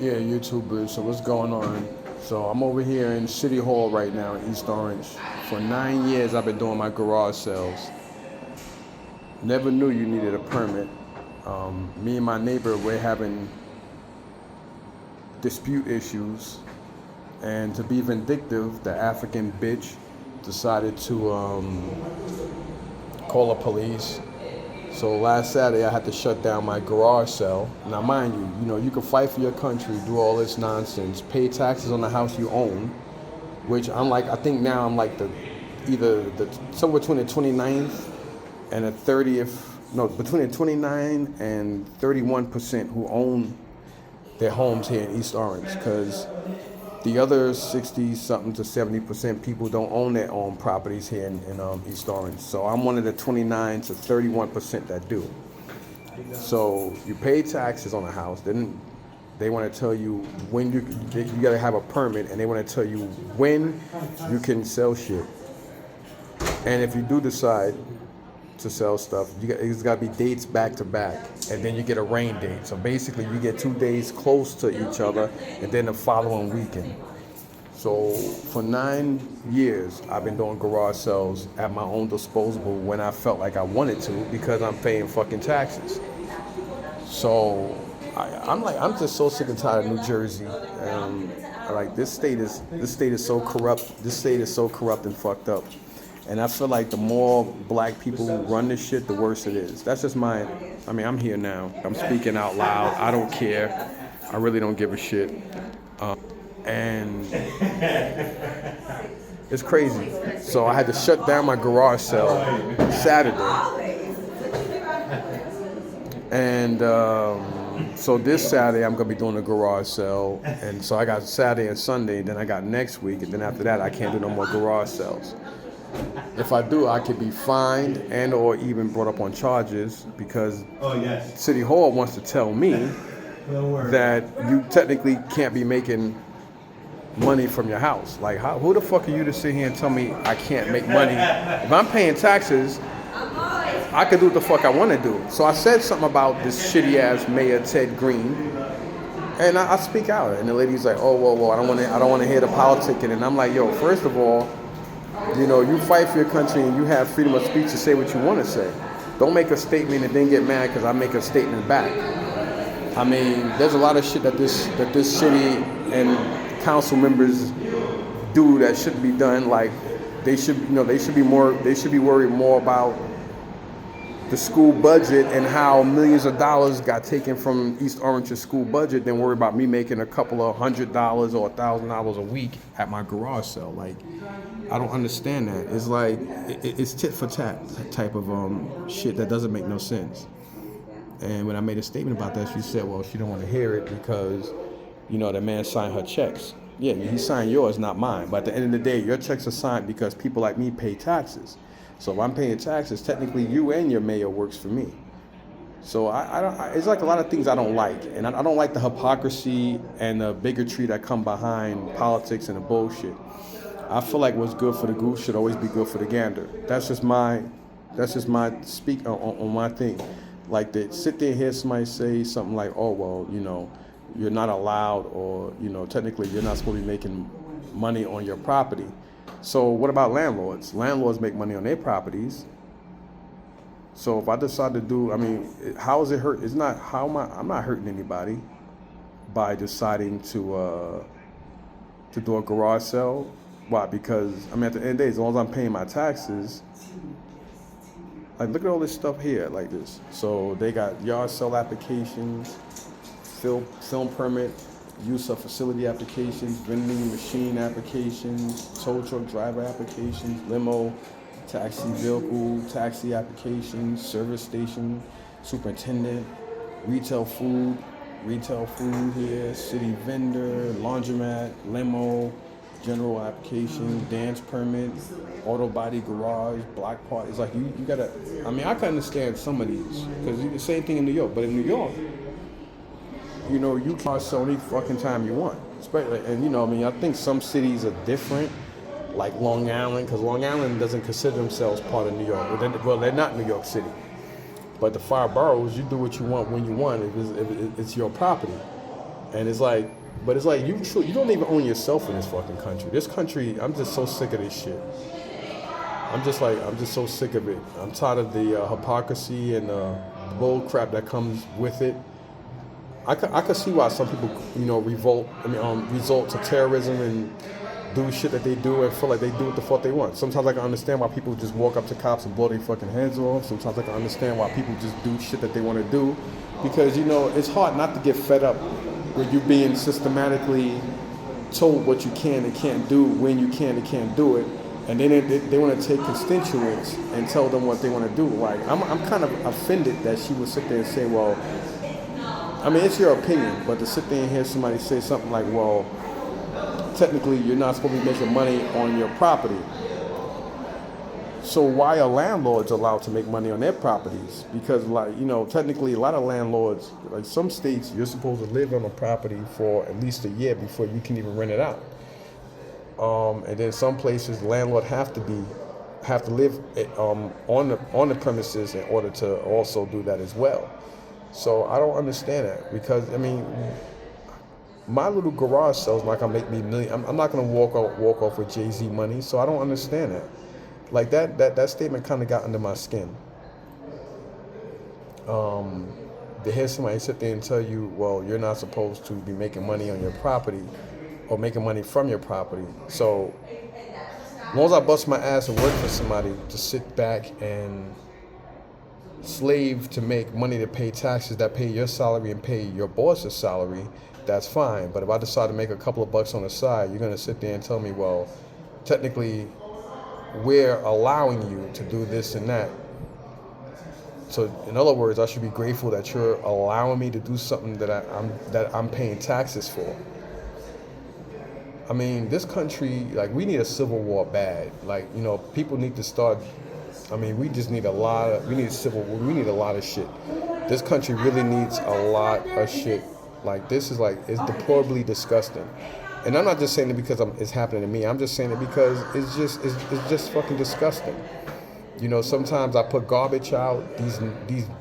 Yeah, YouTubers. So what's going on? So I'm over here in City Hall right now in East Orange. For 9 years, I've been doing my garage sales. Never knew you needed a permit. Me and my neighbor, we're having dispute issues, and to be vindictive, the African bitch decided to call the police. So last Saturday, I had to shut down my garage sale. Now, mind you, you can fight for your country, do all this nonsense, pay taxes on the house you own, which I think now I'm like somewhere between the 29th and the 30th, no, between the 29 and 31% who own their homes here in East Orange, because the other 60 something to 70% people don't own their own properties here in East Orange. So I'm one of the 29 to 31% that do. So you pay taxes on a house, then they want to tell you when you got to have a permit, and they want to tell you when you can sell shit. And if you do decide to sell stuff, it's got to be dates back to back, and then you get a rain date. So basically, you get 2 days close to each other, and then the following weekend. So for 9 years, I've been doing garage sales at my own disposable when I felt like I wanted to, because I'm paying fucking taxes. So I'm just so sick and tired of New Jersey. Like this state is so corrupt. This state is so corrupt and fucked up. And I feel like the more black people run this shit, the worse it is. That's just I'm here now. I'm speaking out loud. I don't care. I really don't give a shit. And it's crazy. So I had to shut down my garage sale Saturday. And so this Saturday, I'm going to be doing a garage sale. And so I got Saturday and Sunday, then I got next week. And then after that, I can't do no more garage sales. If I do, I could be fined and or even brought up on charges, because City Hall wants to tell me that you technically can't be making money from your house. Like, who the fuck are you to sit here and tell me I can't make money? If I'm paying taxes, I can do what the fuck I want to do. So I said something about this shitty ass Mayor Ted Green, and I speak out, and the lady's like, "Oh, whoa, I don't want to hear the politicking." And I'm like, "Yo, first of all, you fight for your country and you have freedom of speech to say what you want to say. Don't make a statement and then get mad because I make a statement back." I mean, there's a lot of shit that this city and council members do that shouldn't be done. Like, they should be worried more about the school budget and how millions of dollars got taken from East Orange's school budget than worry about me making a couple of $100 or $1,000 a week at my garage sale. Like, I don't understand that. It's like it's tit for tat type of shit that doesn't make no sense. And when I made a statement about that, she said, well, she don't want to hear it because, the man signed her checks. Yeah, he signed yours, not mine. But at the end of the day, your checks are signed because people like me pay taxes. So if I'm paying taxes, technically you and your mayor works for me. So it's like a lot of things I don't like. And I don't like the hypocrisy and the bigotry that come behind politics and the bullshit. I feel like what's good for the goose should always be good for the gander. That's just my speak on my thing. Like, to sit there and hear somebody say something like, "Oh, well, you're not allowed," or technically you're not supposed to be making money on your property. So what about landlords? Landlords make money on their properties. So if I decide to do, how is it hurt? It's not I'm not hurting anybody by deciding to do a garage sale. Why? Because at the end of the day, as long as I'm paying my taxes, like, look at all this stuff here, like this. So they got yard sale applications, film permit, use of facility applications, vending machine applications, tow truck driver applications, limo, taxi vehicle, taxi applications, service station, superintendent, retail food here, city vendor, laundromat, limo, general application, dance permit, auto body garage, block party. It's like you gotta. I can understand some of these because the same thing in New York, but in New York, you can sell any fucking time you want. Especially, and I think some cities are different, like Long Island, because Long Island doesn't consider themselves part of New York. Well, they're not New York City. But the 5 boroughs, you do what you want when you want. If it's your property. And it's like, but it's like you don't even own yourself in this fucking country. This country, I'm just so sick of this shit. I'm just so sick of it. I'm tired of the hypocrisy and bull crap that comes with it. I could see why some people, resort to terrorism and do shit that they do and feel like they do what the fuck they want. Sometimes I can understand why people just walk up to cops and blow their fucking heads off. Sometimes I can understand why people just do shit that they want to do. Because, it's hard not to get fed up with you being systematically told what you can and can't do, when you can and can't do it. And then they want to take constituents and tell them what they want to do. Like, I'm kind of offended that she would sit there and say, well, I mean, it's your opinion, but to sit there and hear somebody say something like, well, technically you're not supposed to be making money on your property. So why are landlords allowed to make money on their properties? Because, technically a lot of landlords, like some states, you're supposed to live on a property for at least a year before you can even rent it out. And then some places, the landlord have to live on the premises in order to also do that as well. So I don't understand that, because my little garage sale's not gonna make me million. I'm not gonna walk off with Jay-Z money. So I don't understand that. Like that statement kind of got under my skin. To hear somebody sit there and tell you, well, you're not supposed to be making money on your property or making money from your property. So as long as I bust my ass and work for somebody to sit back and slave to make money to pay taxes that pay your salary and pay your boss's salary, that's fine. But if I decide to make a couple of bucks on the side, you're going to sit there and tell me, well, technically we're allowing you to do this and that. So in other words, I should be grateful that you're allowing me to do something that I'm paying taxes for. I mean, this country, like, we need a civil war bad. Like, people need to start. We just need we need civil war. We need a lot of shit. This country really needs a lot of shit. Like, this is it's deplorably disgusting. And I'm not just saying it because it's happening to me. I'm just saying it because it's just fucking disgusting. Sometimes I put garbage out. These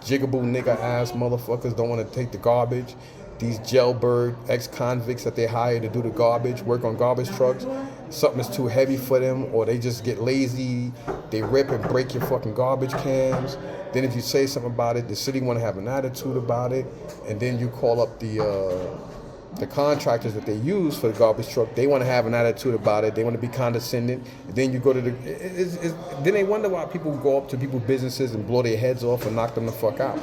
jigaboo nigger ass motherfuckers don't want to take the garbage. These jailbird ex-convicts that they hire to do the garbage, work on garbage trucks, something is too heavy for them, or they just get lazy, they rip and break your fucking garbage cans. Then if you say something about it, the city want to have an attitude about it, and then you call up the contractors that they use for the garbage truck. They want to have an attitude about it. They want to be condescending. And then you go to then they wonder why people go up to people's businesses and blow their heads off and knock them the fuck out.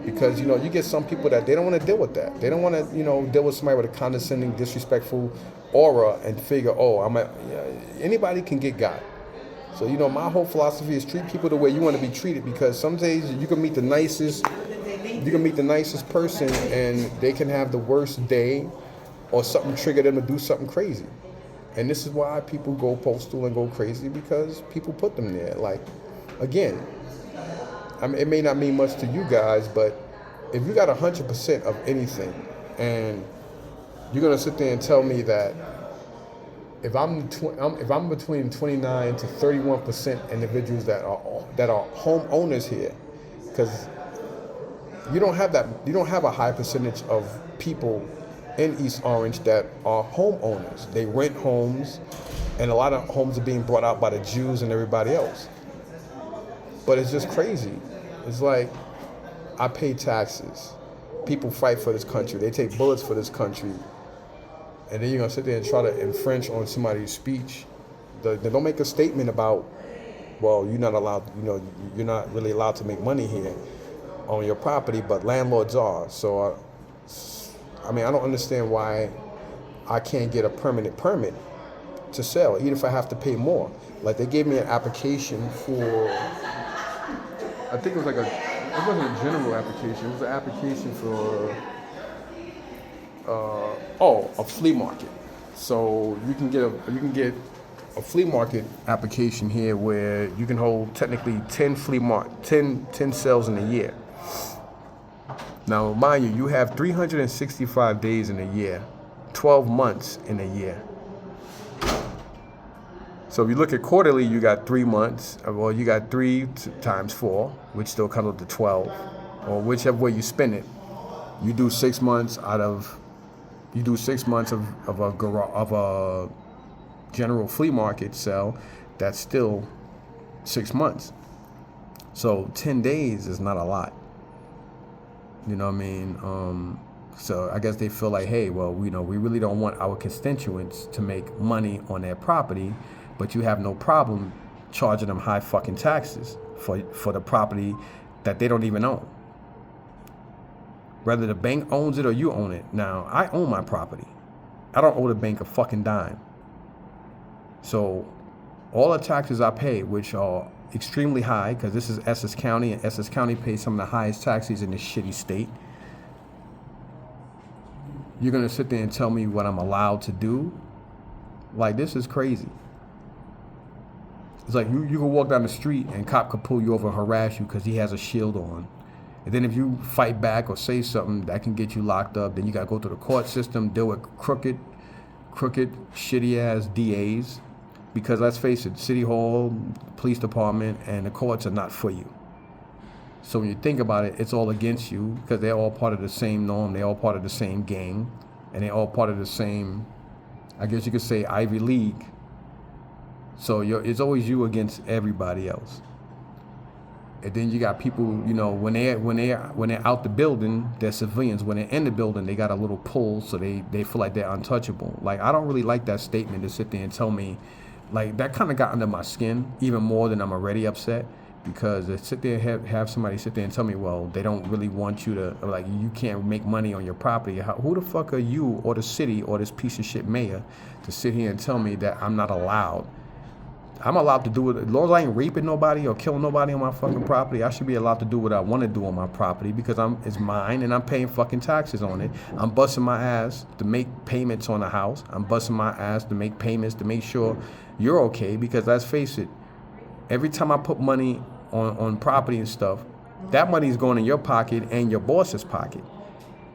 Because, you get some people that they don't want to deal with that. They don't want to, deal with somebody with a condescending, disrespectful aura and figure, anybody can get got. So, my whole philosophy is treat people the way you want to be treated, because some days you can meet the nicest person and they can have the worst day, or something trigger them to do something crazy. And this is why people go postal and go crazy, because people put them there. Like, again, it may not mean much to you guys, but if you got 100% of anything, and you're gonna sit there and tell me that if I'm between 29 to 31% individuals that are homeowners here, because you don't have a high percentage of people in East Orange that are homeowners. They rent homes, and a lot of homes are being brought out by the Jews and everybody else. But it's just crazy. It's like, I pay taxes. People fight for this country. They take bullets for this country. And then you're going to sit there and try to infringe on somebody's speech. They don't make a statement about, well, you're not allowed, you're not really allowed to make money here on your property, but landlords are. So, I don't understand why I can't get a permanent permit to sell, even if I have to pay more. Like, they gave me an application for, I think it was it wasn't a general application. It was an application for, a flea market. So you can get a flea market application here where you can hold technically 10 sales in a year. Now, mind you, you have 365 days in a year, 12 months in a year. So if you look at quarterly, you got 3 months. Well, you got 3 times 4, which still comes up to 12, or whichever way you spin it. You do 6 months out of You do 6 months of a general flea market sale, that's still 6 months. So 10 days is not a lot. You know what I mean? So I guess they feel like, hey, well, we really don't want our constituents to make money on their property, but you have no problem charging them high fucking taxes for the property that they don't even own. Whether the bank owns it or you own it. Now, I own my property. I don't owe the bank a fucking dime. So all the taxes I pay, which are extremely high, because this is Essex County, and Essex County pays some of the highest taxes in this shitty state. You're going to sit there and tell me what I'm allowed to do? Like, this is crazy. It's like you can walk down the street and cop could pull you over and harass you because he has a shield on. And then if you fight back or say something, that can get you locked up. Then you got to go through the court system, deal with crooked, shitty-ass DAs. Because let's face it, City Hall, police department, and the courts are not for you. So when you think about it, it's all against you because they're all part of the same norm. They're all part of the same gang. And they're all part of the same, I guess you could say, Ivy League. So it's always you against everybody else. And then you got people, when they're out the building, they're civilians. When they're in the building, they got a little pull, so they feel like they're untouchable. Like, I don't really like that statement to sit there and tell me, like, that kind of got under my skin even more than I'm already upset, because to sit there and have somebody sit there and tell me, well, they don't really want you to, like, you can't make money on your property. Who the fuck are you or the city or this piece of shit mayor to sit here and tell me that I'm not allowed? I'm allowed to do it. As long as I ain't raping nobody or killing nobody on my fucking property, I should be allowed to do what I want to do on my property because it's mine and I'm paying fucking taxes on it. I'm busting my ass to make payments on the house. I'm busting my ass to make payments to make sure you're okay, because let's face it, every time I put money on property and stuff, that money is going in your pocket and your boss's pocket.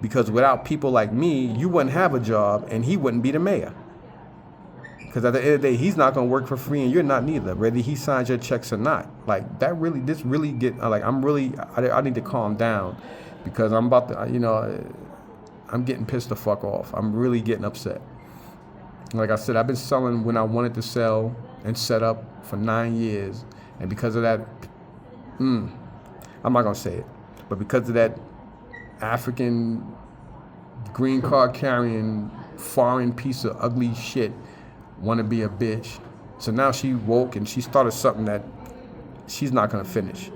Because without people like me, you wouldn't have a job and he wouldn't be the mayor. Because at the end of the day, he's not going to work for free and you're not neither, whether he signs your checks or not. Like, I need to calm down because I'm about to, I'm getting pissed the fuck off. I'm really getting upset. Like I said, I've been selling when I wanted to sell and set up for 9 years. And because of that, I'm not going to say it, but because of that African green card carrying foreign piece of ugly shit, want to be a bitch. So now she woke and she started something that she's not going to finish.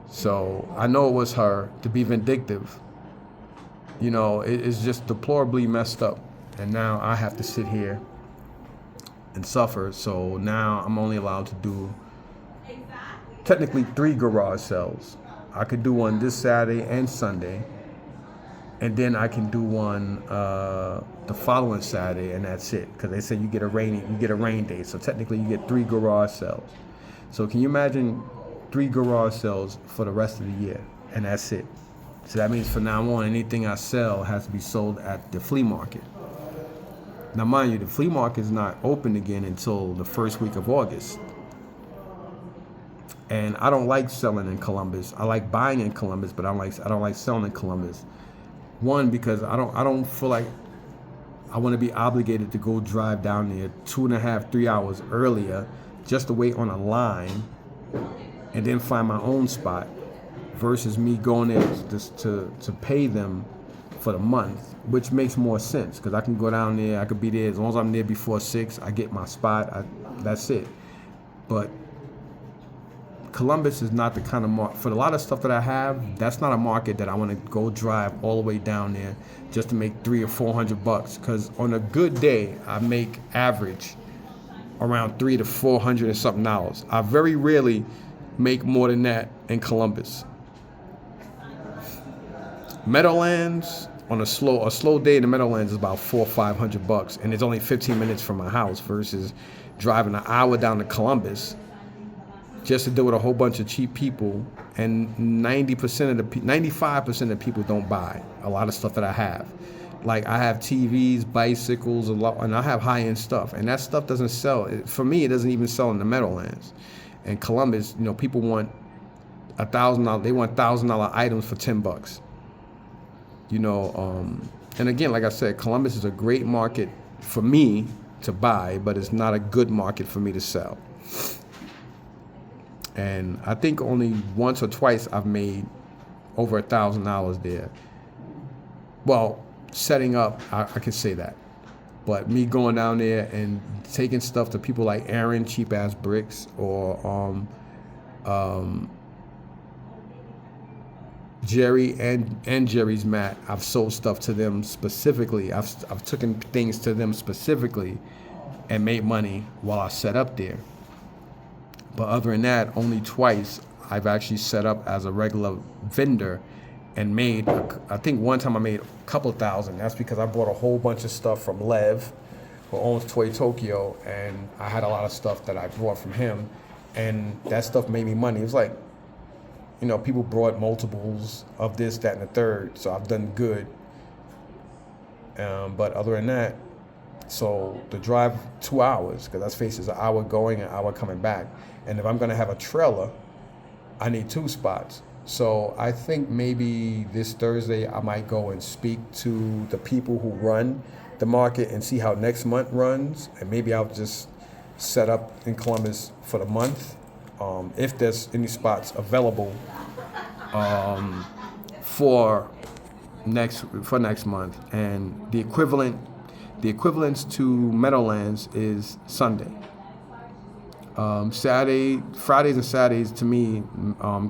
So I know it was her to be vindictive. It's just deplorably messed up. And now I have to sit here and suffer. So now I'm only allowed to do technically 3 garage sales. I could do one this Saturday and Sunday. And then I can do one the following Saturday, and that's it. Because they say you get a rain day, so technically you get 3 garage sales. So can you imagine 3 garage sales for the rest of the year, and that's it. So that means from now on, anything I sell has to be sold at the flea market. Now, mind you, the flea market is not open again until the first week of August. And I don't like selling in Columbus. I like buying in Columbus, but I don't like selling in Columbus. One, because I don't feel like I want to be obligated to go drive down there 2.5, 3 hours earlier just to wait on a line and then find my own spot versus me going there just to pay them for the month, which makes more sense because I can go down there, I could be there as long as I'm there before 6, I get my spot, that's it. But Columbus is not the kind of market, for a lot of stuff that I have, that's not a market that I want to go drive all the way down there just to make $300 or $400. Because on a good day, I make average around $300 to $400 and something dollars. I very rarely make more than that in Columbus. Meadowlands, on a slow day in the Meadowlands is about $400 or $500, and it's only 15 minutes from my house versus driving an hour down to Columbus just to deal with a whole bunch of cheap people, and 95% of the people don't buy a lot of stuff that I have. Like, I have TVs, bicycles, and I have high-end stuff, and that stuff doesn't sell. For me, it doesn't even sell in the Meadowlands. In Columbus, people want $1,000. They want $1,000 items for $10. And again, like I said, Columbus is a great market for me to buy, but it's not a good market for me to sell. And I think only once or twice I've made over $1,000 there. Well, setting up, I can say that. But me going down there and taking stuff to people like Aaron, Cheap Ass Bricks, or Jerry and Jerry's Mat, I've sold stuff to them specifically. I've taken things to them specifically and made money while I set up there. But other than that, only twice I've actually set up as a regular vendor and made, I think one time I made a couple thousand. That's because I bought a whole bunch of stuff from Lev, who owns Toy Tokyo, and I had a lot of stuff that I bought from him, and that stuff made me money. It was like, you know, people brought multiples of this, that, and the third, so I've done good. But other than that, so the drive 2 hours, because that's faces an hour going, an hour coming back. And if I'm gonna have a trailer, I need 2 spots. So I think maybe this Thursday I might go and speak to the people who run the market and see how next month runs. And maybe I'll just set up in Columbus for the month, if there's any spots available for next month. And the equivalence to Meadowlands is Sunday. Fridays and Saturdays, to me,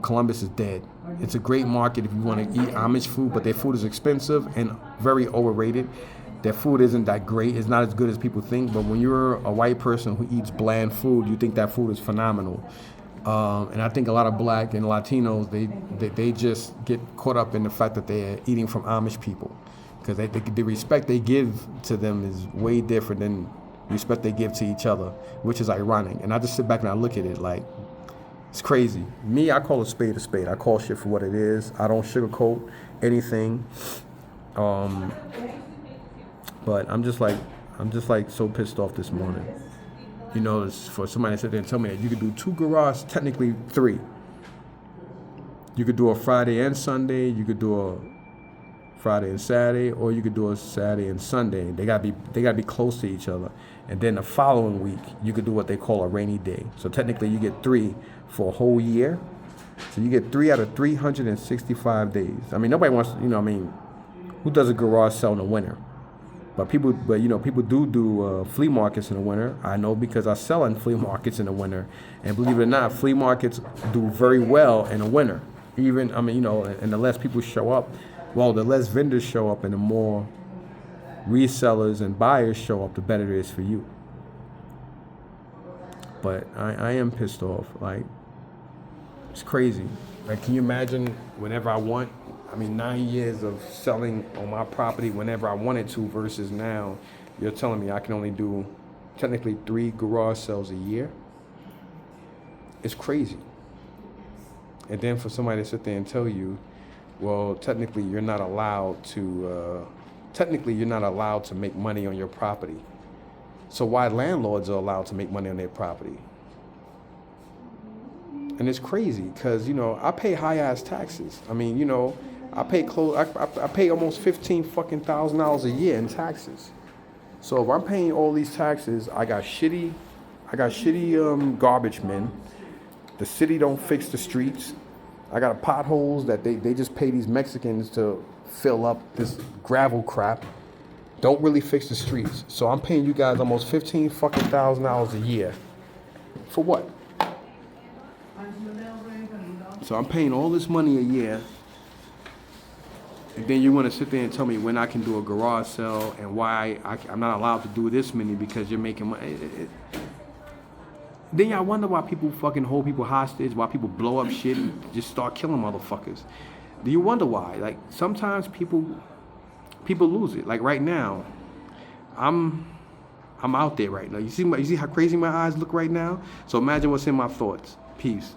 Columbus is dead. It's a great market if you want to eat Amish food, but their food is expensive and very overrated. Their food isn't that great. It's not as good as people think, but when you're a white person who eats bland food, you think that food is phenomenal. And I think a lot of Black and Latinos, they just get caught up in the fact that they're eating from Amish people, because the respect they give to them is way different than respect they give to each other, which is ironic. And I just sit back and I look at it like, it's crazy. Me, I call a spade a spade. I call shit for what it is. I don't sugarcoat anything. But I'm just like so pissed off this morning. You know, for somebody to sit there and tell me that you could do 2 garages, technically 3. You could do a Friday and Sunday. You could do a Friday and Saturday, or you could do a Saturday and Sunday. They gotta be close to each other. And then the following week, you could do what they call a rainy day. So technically, you get 3 for a whole year. So you get 3 out of 365 days. I mean, nobody wants, who does a garage sale in the winter? But people do flea markets in the winter. I know, because I sell in flea markets in the winter. And believe it or not, flea markets do very well in the winter. And the less people show up, well, the less vendors show up and the more resellers and buyers show up, the better it is for you. But I am pissed off. Like, it's crazy. Like, can you imagine whenever I want? 9 years of selling on my property whenever I wanted to versus now, you're telling me I can only do technically 3 garage sales a year? It's crazy. And then for somebody to sit there and tell you, well, technically you're not allowed to make money on your property. So why landlords are allowed to make money on their property? And it's crazy because, I pay high ass taxes. I pay almost $15,000 a year in taxes. So if I'm paying all these taxes, I got shitty garbage men. The city don't fix the streets. I got potholes that they just pay these Mexicans to fill up this gravel crap. Don't really fix the streets. So I'm paying you guys almost $15,000 a year. For what? So I'm paying all this money a year. And then you want to sit there and tell me when I can do a garage sale and why I'm not allowed to do this many because you're making money. Then y'all wonder why people fucking hold people hostage, why people blow up shit and just start killing motherfuckers. Do you wonder why? Like, sometimes people lose it. Like right now, I'm out there right now. You see how crazy my eyes look right now? So imagine what's in my thoughts. Peace.